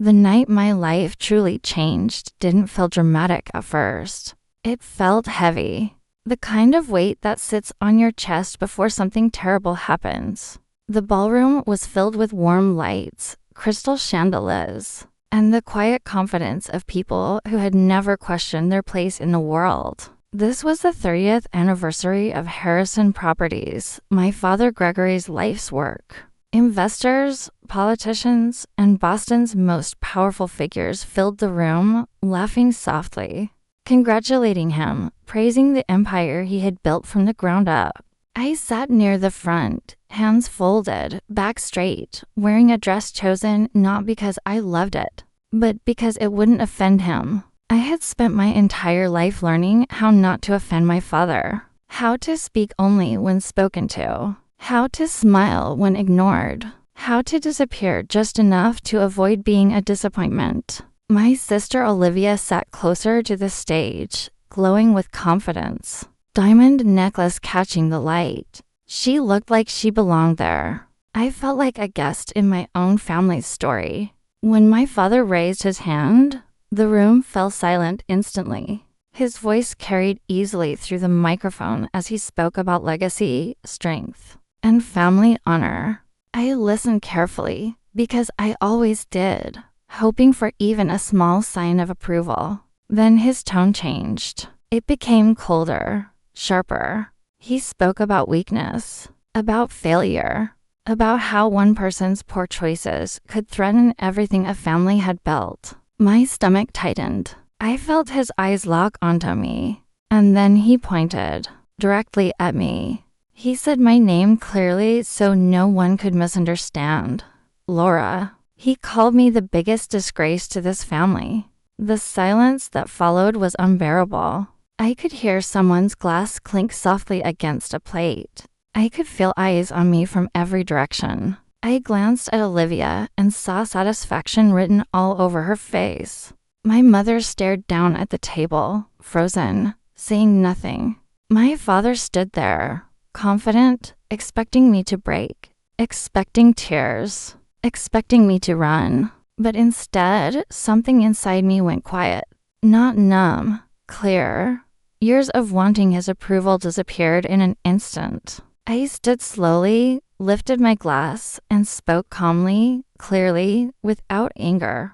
The night my life truly changed didn't feel dramatic at first. It felt heavy. The kind of weight that sits on your chest before something terrible happens. The ballroom was filled with warm lights, crystal chandeliers, and the quiet confidence of people who had never questioned their place in the world. This was the 30th anniversary of Harrison Properties, my father Gregory's life's work. Investors, politicians, and Boston's most powerful figures filled the room, laughing softly, congratulating him, praising the empire he had built from the ground up. I sat near the front, hands folded, back straight, wearing a dress chosen not because I loved it, but because it wouldn't offend him. I had spent my entire life learning how not to offend my father, how to speak only when spoken to, how to smile when ignored, how to disappear just enough to avoid being a disappointment. My sister Olivia sat closer to the stage, glowing with confidence, diamond necklace catching the light. She looked like she belonged there. I felt like a guest in my own family's story. When my father raised his hand, the room fell silent instantly. His voice carried easily through the microphone as he spoke about legacy, strength, and family honor. I listened carefully, because I always did, hoping for even a small sign of approval. Then his tone changed. It became colder, sharper. He spoke about weakness, about failure, about how one person's poor choices could threaten everything a family had built. My stomach tightened. I felt his eyes lock onto me, and then he pointed directly at me. He said my name clearly so no one could misunderstand. Laura. He called me the biggest disgrace to this family. The silence that followed was unbearable. I could hear someone's glass clink softly against a plate. I could feel eyes on me from every direction. I glanced at Olivia and saw satisfaction written all over her face. My mother stared down at the table, frozen, saying nothing. My father stood there, confident, expecting me to break, expecting tears, expecting me to run. But instead, something inside me went quiet. Not numb, clear. Years of wanting his approval disappeared in an instant. I stood slowly, lifted my glass, and spoke calmly, clearly, without anger.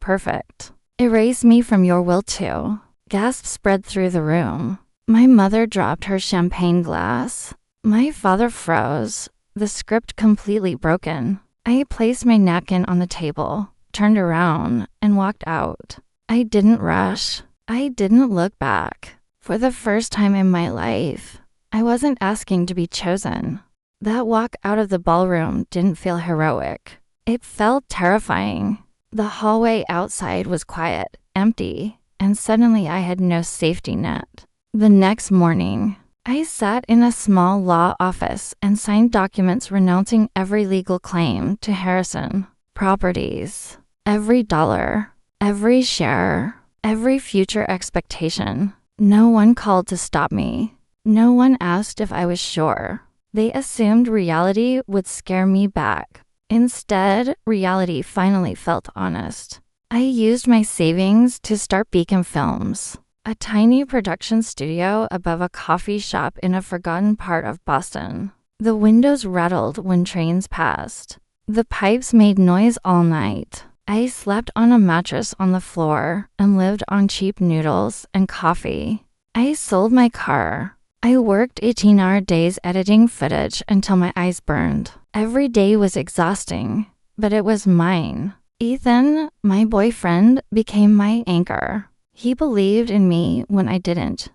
Perfect. Erase me from your will too. Gasps spread through the room. My mother dropped her champagne glass. My father froze, the script completely broken. I placed my napkin on the table, turned around, and walked out. I didn't rush. I didn't look back. For the first time in my life, I wasn't asking to be chosen. That walk out of the ballroom didn't feel heroic. It felt terrifying. The hallway outside was quiet, empty, and suddenly I had no safety net. The next morning, I sat in a small law office and signed documents renouncing every legal claim to Harrison Properties. Every dollar, every share, every future expectation. No one called to stop me. No one asked if I was sure. They assumed reality would scare me back. Instead, reality finally felt honest. I used my savings to start Beacon Films, a tiny production studio above a coffee shop in a forgotten part of Boston. The windows rattled when trains passed. The pipes made noise all night. I slept on a mattress on the floor and lived on cheap noodles and coffee. I sold my car. I worked 18-hour days editing footage until my eyes burned. Every day was exhausting, but it was mine. Ethan, my boyfriend, became my anchor. He believed in me when I didn't.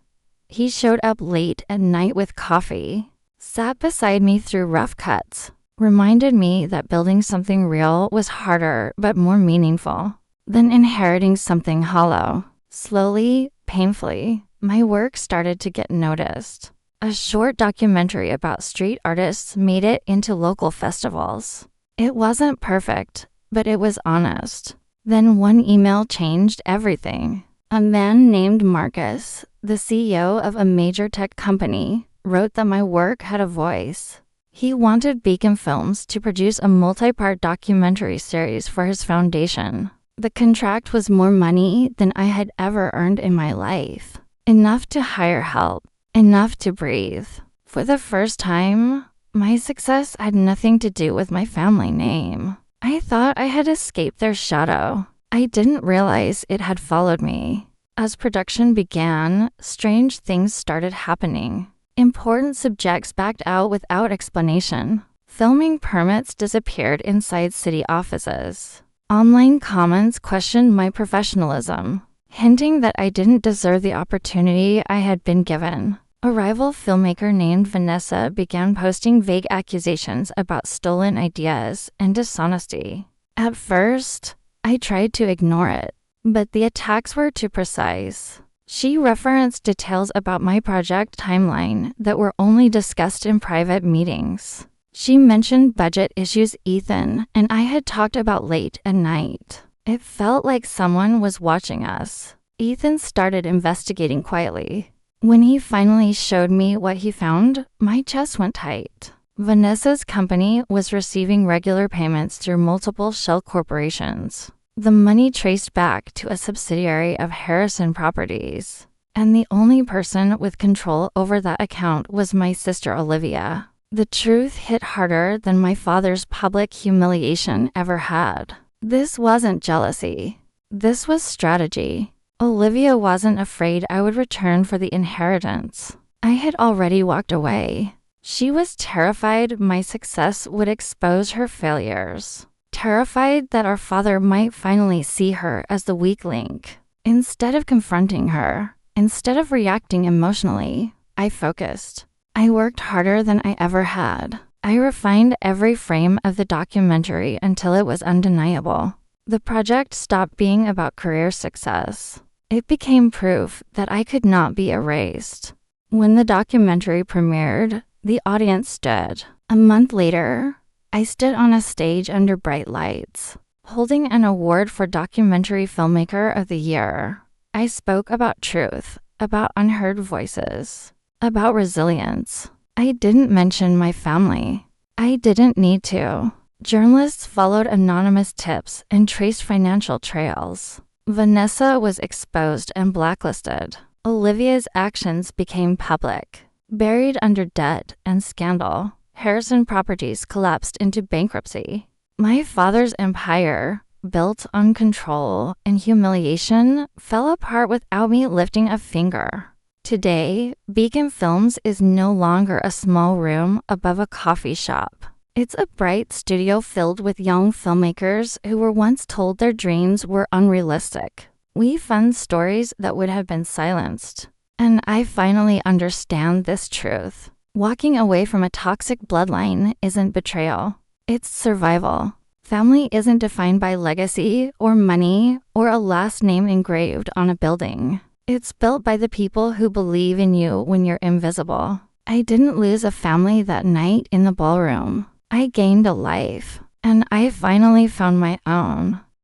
He showed up late at night with coffee, sat beside me through rough cuts, reminded me that building something real was harder but more meaningful than inheriting something hollow. Slowly, painfully, my work started to get noticed. A short documentary about street artists made it into local festivals. It wasn't perfect, but it was honest. Then one email changed everything. A man named Marcus, the CEO of a major tech company, wrote that my work had a voice. He wanted Beacon Films to produce a multi-part documentary series for his foundation. The contract was more money than I had ever earned in my life. Enough to hire help, enough to breathe. For the first time, my success had nothing to do with my family name. I thought I had escaped their shadow. I didn't realize it had followed me. As production began, strange things started happening. Important subjects backed out without explanation. Filming permits disappeared inside city offices. Online comments questioned my professionalism, hinting that I didn't deserve the opportunity I had been given. A rival filmmaker named Vanessa began posting vague accusations about stolen ideas and dishonesty. At first, I tried to ignore it, but the attacks were too precise. She referenced details about my project timeline that were only discussed in private meetings. She mentioned budget issues Ethan and I had talked about late at night. It felt like someone was watching us. Ethan started investigating quietly. When he finally showed me what he found, my chest went tight. Vanessa's company was receiving regular payments through multiple shell corporations. The money traced back to a subsidiary of Harrison Properties, and the only person with control over that account was my sister Olivia. The truth hit harder than my father's public humiliation ever had. This wasn't jealousy. This was strategy. Olivia wasn't afraid I would return for the inheritance. I had already walked away. She was terrified my success would expose her failures. Terrified that our father might finally see her as the weak link. Instead of confronting her, instead of reacting emotionally, I focused. I worked harder than I ever had. I refined every frame of the documentary until it was undeniable. The project stopped being about career success. It became proof that I could not be erased. When the documentary premiered, the audience stood. A month later, I stood on a stage under bright lights, holding an award for Documentary Filmmaker of the Year. I spoke about truth, about unheard voices, about resilience. I didn't mention my family. I didn't need to. Journalists followed anonymous tips and traced financial trails. Vanessa was exposed and blacklisted. Olivia's actions became public. Buried under debt and scandal, Harrison Properties collapsed into bankruptcy. My father's empire, built on control and humiliation, fell apart without me lifting a finger. Today, Beacon Films is no longer a small room above a coffee shop. It's a bright studio filled with young filmmakers who were once told their dreams were unrealistic. We fund stories that would have been silenced. And I finally understand this truth. Walking away from a toxic bloodline isn't betrayal. It's survival. Family isn't defined by legacy or money or a last name engraved on a building. It's built by the people who believe in you when you're invisible. I didn't lose a family that night in the ballroom. I gained a life, and I finally found my own.